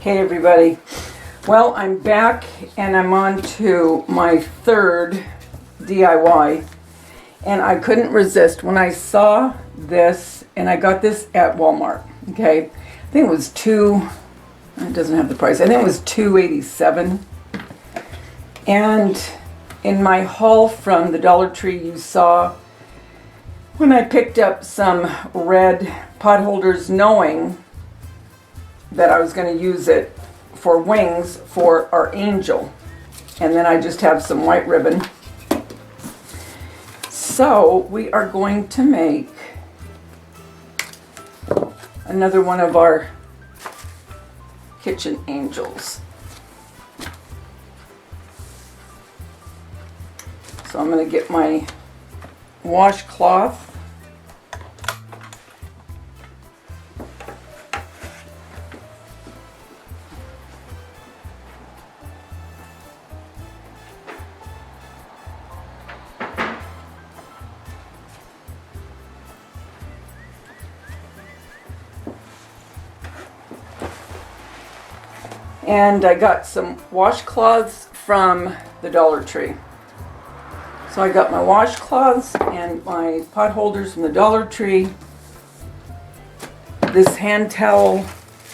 Hey everybody. Well, I'm back and I'm on to my third DIY, and I couldn't resist when I saw this, and I got this at Walmart. Okay, I think it was it doesn't have the price. I think it was $2.87. And in my haul from the Dollar Tree, you saw when I picked up some red pot holders, knowing that I was going to use it for wings for our angel. And then I just have some white ribbon. So we are going to make another one of our kitchen angels. So I'm going to get my washcloth. And I got some washcloths from the Dollar Tree. So I got my washcloths and my pot holders from the Dollar Tree. This hand towel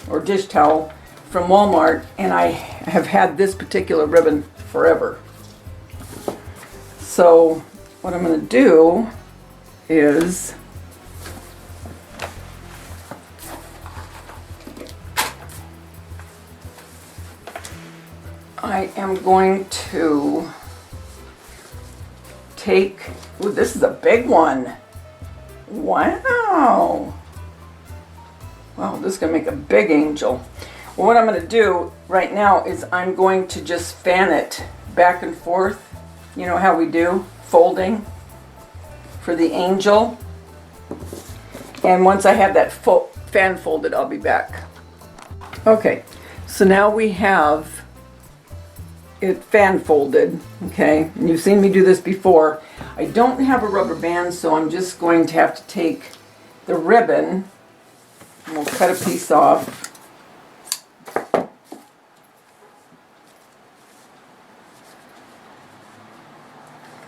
or dish towel from Walmart, and I have had this particular ribbon forever. So what I'm going to do is I am going to take, ooh, this is a big one. Wow. Wow, this is going to make a big angel. Well, what I'm going to do right now is I'm going to just fan it back and forth. You know how we do, folding for the angel. And once I have that fan folded, I'll be back. Okay, so now we have it fan folded, okay, and you've seen me do this before. I don't have a rubber band, so I'm just going to have to take the ribbon and we'll cut a piece off.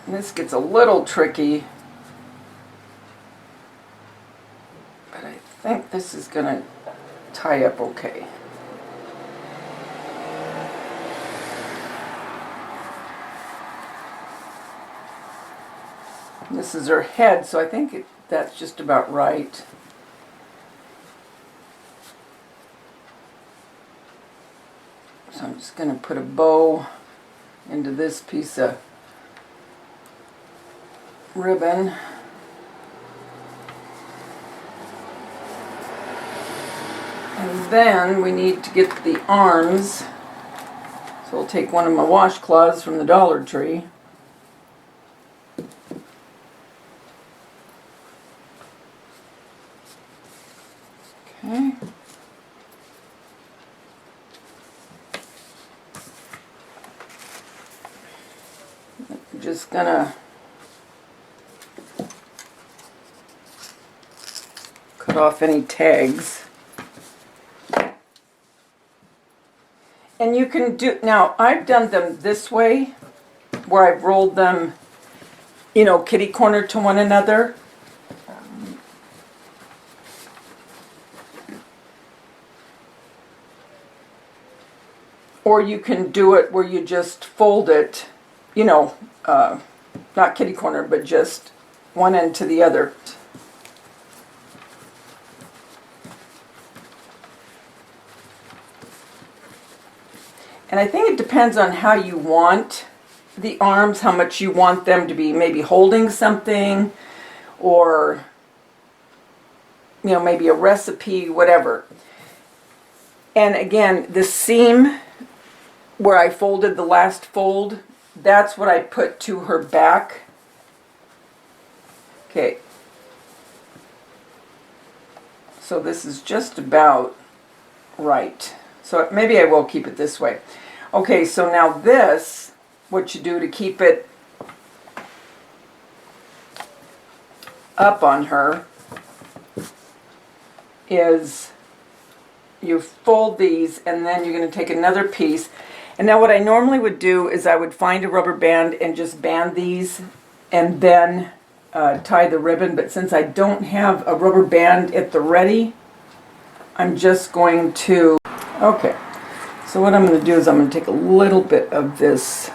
And this gets a little tricky, but I think this is going to tie up okay. This is her head, so I think that's just about right. So I'm just going to put a bow into this piece of ribbon. And then we need to get the arms. So I'll take one of my washcloths from the Dollar Tree. Okay. I'm just gonna cut off any tags. And you can do, now I've done them this way, where I've rolled them, you know, kitty corner to one another. Or you can do it where you just fold it, you know, not kitty corner, but just one end to the other. And I think it depends on how you want the arms, how much you want them to be maybe holding something, or, you know, maybe a recipe, whatever. And again, the seam where I folded the last fold, that's what I put to her back. Okay. So this is just about right. So maybe I will keep it this way. Okay, so now this, what you do to keep it up on her is you fold these, and then you're going to take another piece. And now what I normally would do is I would find a rubber band and just band these and then tie the ribbon. But since I don't have a rubber band at the ready, I'm just going to, okay. So what I'm going to do is I'm going to take a little bit of this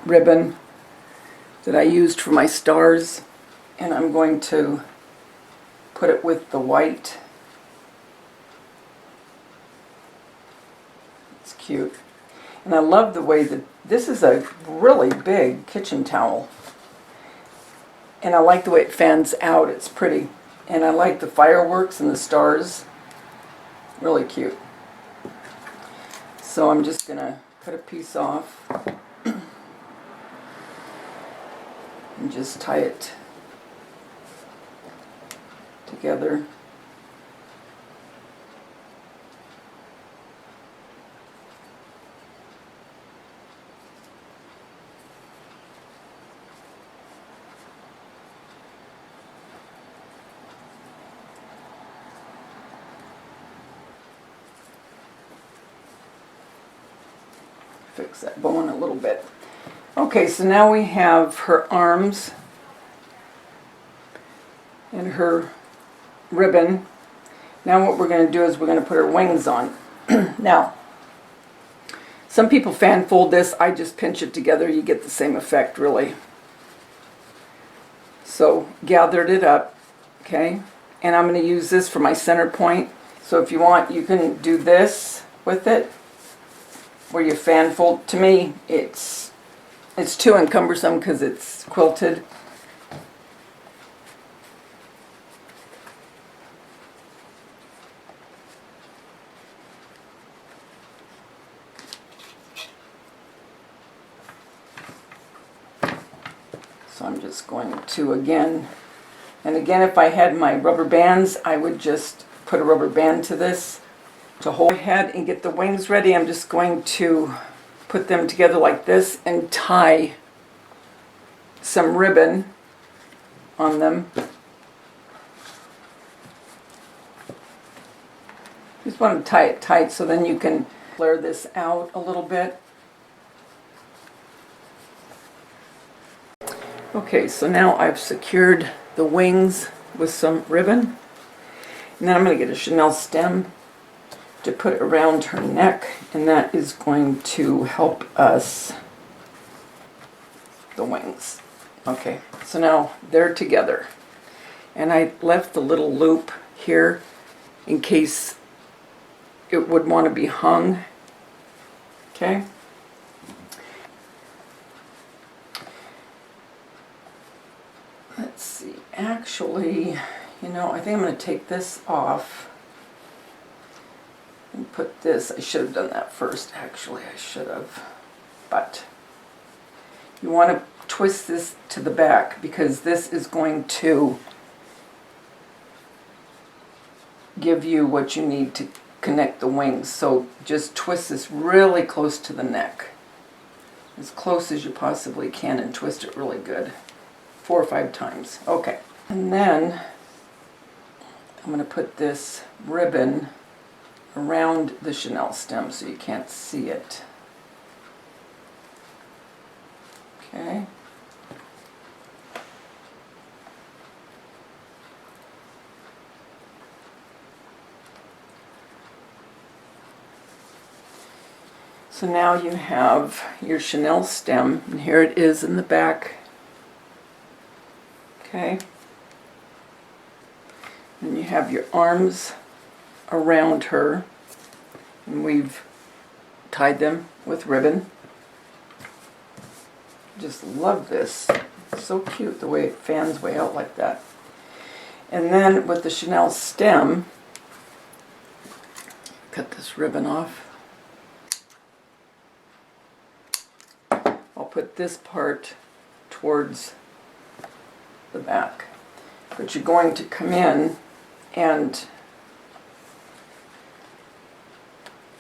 ribbon that I used for my stars, and I'm going to put it with the white. It's cute. And I love the way that this is a really big kitchen towel. And I like the way it fans out. It's pretty. And I like the fireworks and the stars. Really cute. So I'm just going to cut a piece off and just tie it together. Fix that bone a little bit. Okay, so now we have her arms and her ribbon. Now what we're going to do is we're going to put her wings on. Now, some people fan fold this. I just pinch it together. You get the same effect, really. So gathered it up, okay? And I'm going to use this for my center point. So if you want, you can do this with it, where you fan fold. To me, it's too encumbersome because it's quilted. So I'm just going to again, and again, if I had my rubber bands, I would just put a rubber band to this to hold my head and get the wings ready. I'm just going to put them together like this and tie some ribbon on them. Just want to tie it tight so then you can flare this out a little bit. Okay, so now I've secured the wings with some ribbon. And then I'm going to get a Chanel stem to put around her neck, and that is going to help us the wings. Okay, so now they're together. And I left the little loop here in case it would want to be hung. Okay. Let's see, actually, you know, I think I'm going to take this off and put this. I should have done that first, actually. I should have. But you want to twist this to the back because this is going to give you what you need to connect the wings. So just twist this really close to the neck, as close as you possibly can, and twist it really good. 4 or 5 times. Okay. And then I'm going to put this ribbon around the Chanel stem so you can't see it. Okay. So now you have your Chanel stem, and here it is in the back. Okay. And you have your arms around her, and we've tied them with ribbon. Just love this. It's so cute the way it fans way out like that. And then with the Chanel stem, cut this ribbon off. I'll put this part towards the back. But you're going to come in and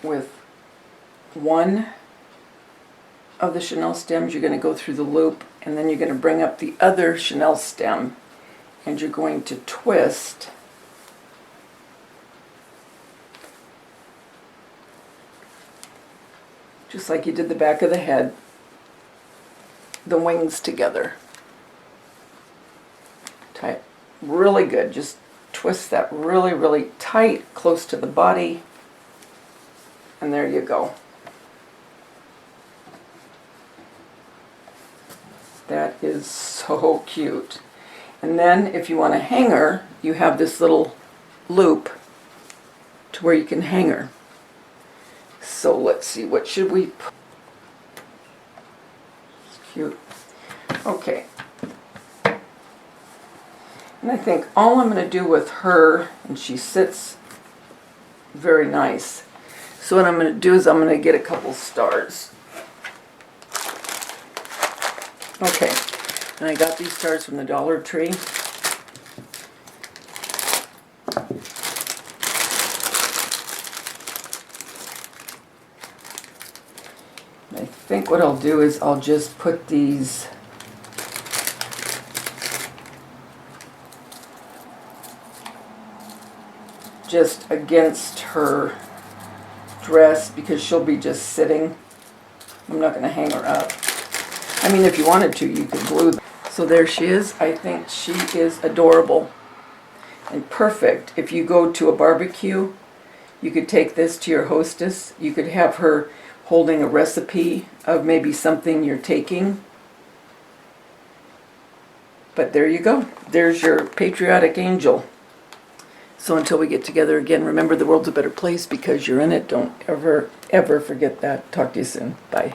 with one of the Chanel stems, you're going to go through the loop, and then you're going to bring up the other Chanel stem, and you're going to twist just like you did the back of the head, the wings together. Tie it really good. Just twist that really, really tight, close to the body. And there you go. That is so cute. And then if you want to hang her, you have this little loop to where you can hang her. So let's see, what should we put? It's cute. Okay. And I think all I'm going to do with her, and she sits very nice. So what I'm going to do is I'm going to get a couple stars. Okay, and I got these stars from the Dollar Tree. I think what I'll do is I'll just put these just against her dress because she'll be just sitting. I'm not going to hang her up. I mean, if you wanted to, you could glue them. So there she is. I think she is adorable and perfect. If you go to a barbecue, you could take this to your hostess. You could have her holding a recipe of maybe something you're taking. But there you go. There's your patriotic angel. So until we get together again, remember the world's a better place because you're in it. Don't ever, ever forget that. Talk to you soon. Bye.